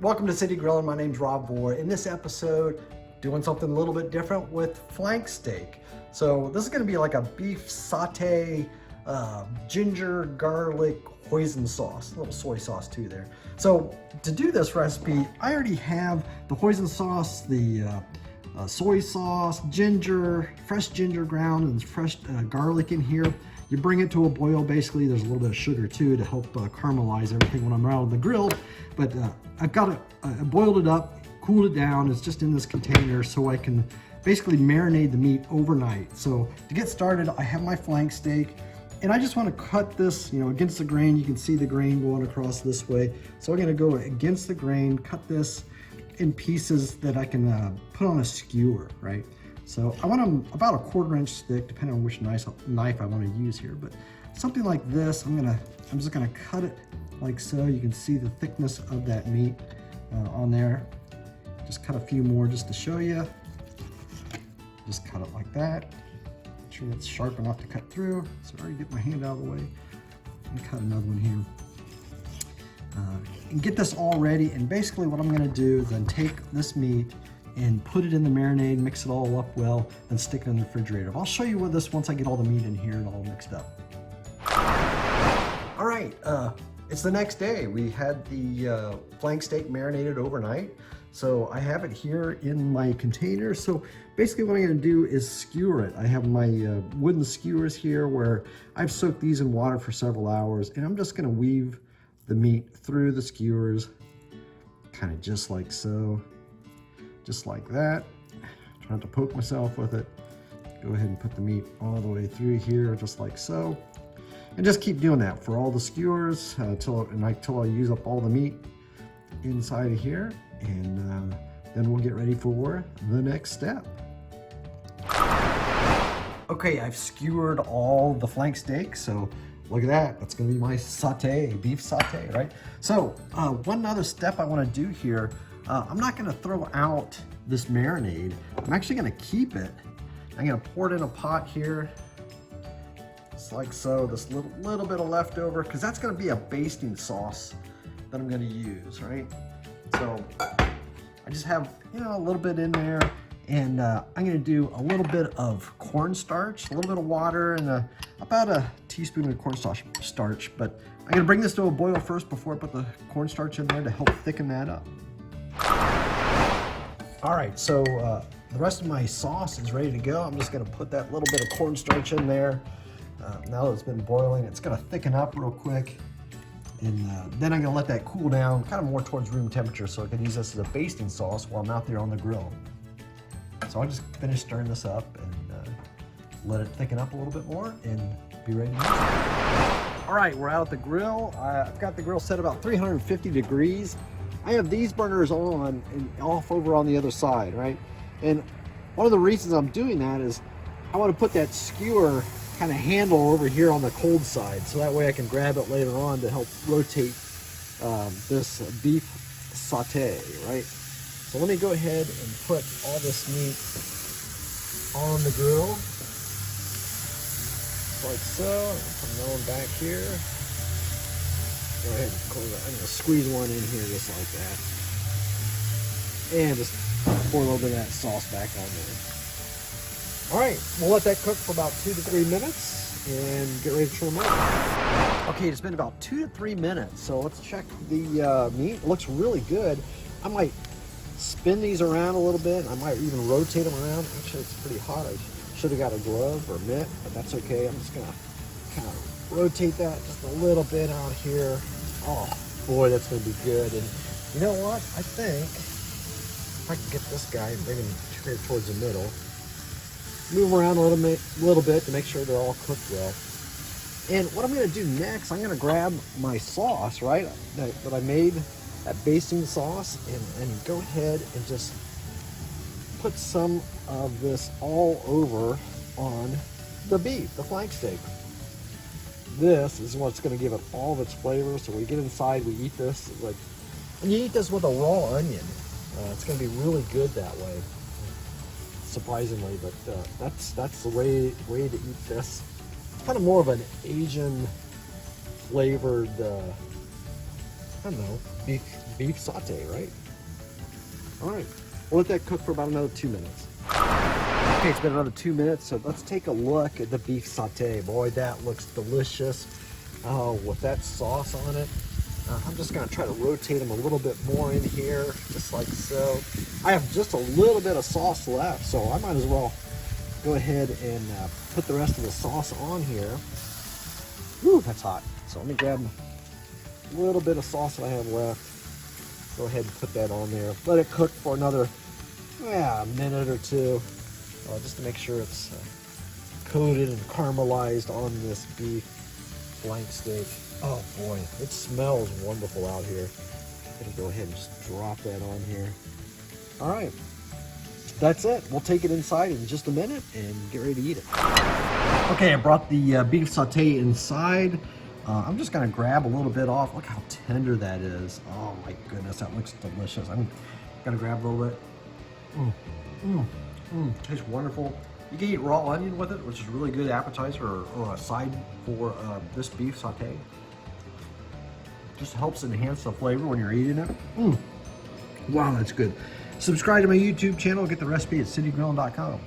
Welcome to City Grillin'. My name's Rob Vore. In this episode, doing something a little bit different with flank steak. So this is going to be like a beef satay, ginger, garlic, hoisin sauce, a little soy sauce too there. So to do this recipe, I already have the hoisin sauce, the soy sauce, ginger, fresh ginger ground, and fresh garlic in here. You bring it to a boil. Basically, there's a little bit of sugar too to help caramelize everything when I'm around on the grill. But I've got it, I boiled it up, cooled it down. It's just in this container so I can basically marinate the meat overnight. So to get started, I have my flank steak, and I just want to cut this, against the grain. You can see the grain going across this way. So I'm going to go against the grain, cut this in pieces that I can put on a skewer, right? So I want them about a 1/4 inch thick, depending on which knife I want to use here. But something like this, I'm just gonna cut it like so. You can see the thickness of that meat on there. Just cut a few more just to show you. Just cut it like that. Make sure it's sharp enough to cut through. So I already get my hand out of the way. Let me cut another one here. And get this all ready. And basically what I'm gonna do is then take this meat and put it in the marinade, mix it all up well, then stick it in the refrigerator. I'll show you with this once I get all the meat in here and all mixed up. All right, it's the next day. We had the flank steak marinated overnight. So I have it here in my container. So basically what I'm gonna do is skewer it. I have my wooden skewers here where I've soaked these in water for several hours, and I'm just gonna weave the meat through the skewers, kind of just like so. Just like that. Try not to poke myself with it. Go ahead and put the meat all the way through here, just like so. And just keep doing that for all the skewers until I use up all the meat inside of here. And then we'll get ready for the next step. Okay, I've skewered all the flank steak, so look at that. That's gonna be my satay, beef satay, right? So one other step I wanna do here, I'm not gonna throw out this marinade. I'm actually gonna keep it. I'm gonna pour it in a pot here, just like so, this little bit of leftover, because that's gonna be a basting sauce that I'm gonna use, right? So I just have, a little bit in there, and I'm gonna do a little bit of cornstarch, a little bit of water, and about a teaspoon of cornstarch, but I'm gonna bring this to a boil first before I put the cornstarch in there to help thicken that up. All right, so the rest of my sauce is ready to go. I'm just gonna put that little bit of cornstarch in there. Now that it's been boiling, it's gonna thicken up real quick. And then I'm gonna let that cool down, kind of more towards room temperature, so I can use this as a basting sauce while I'm out there on the grill. So I'll just finish stirring this up and let it thicken up a little bit more and be ready to use it. All right, we're out at the grill. I've got the grill set about 350 degrees. I have these burners on and off over on the other side, right? And one of the reasons I'm doing that is I want to put that skewer kind of handle over here on the cold side, so that way I can grab it later on to help rotate this beef satay, right? So let me go ahead and put all this meat on the grill, like so. Put another one back here. Go ahead and close it. I'm going to squeeze one in here just like that. And just pour a little bit of that sauce back on there. All right, we'll let that cook for about 2 to 3 minutes and get ready to trim up. Okay, it's been about 2 to 3 minutes, so let's check the meat. It looks really good. I might spin these around a little bit. I might even rotate them around. Actually, it's pretty hot. I should have got a glove or a mitt, but that's okay. I'm just going to kind of rotate that just a little bit out here. Oh boy, that's gonna be good. And you know what? I think if I can get this guy and bring him straight towards the middle, move around a little bit to make sure they're all cooked well. And what I'm gonna do next, I'm gonna grab my sauce, right, that I made, that basting sauce, and go ahead and just put some of this all over on the beef, the flank steak. This is what's going to give it all of its flavor. So when we get inside, we eat this and you eat this with a raw onion. It's going to be really good that way, surprisingly. But that's the way to eat this. It's kind of more of an Asian flavored I don't know, beef saute, right? All right, we'll let that cook for about another 2 minutes. Okay, it's been another 2 minutes, so let's take a look at the beef saute. Boy, that looks delicious. Oh, with that sauce on it. I'm just gonna try to rotate them a little bit more in here, just like so. I have just a little bit of sauce left, so I might as well go ahead and put the rest of the sauce on here. Whew, that's hot. So let me grab a little bit of sauce that I have left. Go ahead and put that on there. Let it cook for another a minute or two, just to make sure it's coated and caramelized on this beef flank steak. Oh boy, it smells wonderful out here. I'm gonna go ahead and just drop that on here. All right, that's it. We'll take it inside in just a minute and get ready to eat it. Okay, I brought the beef saute inside. I'm just gonna grab a little bit off. Look how tender that is. Oh my goodness, that looks delicious. I'm gonna grab a little bit. Tastes wonderful. You can eat raw onion with it, which is a really good appetizer or a side for this beef saute. Just helps enhance the flavor when you're eating it. Wow, that's good. Subscribe to my YouTube channel. Get the recipe at citygrilling.com.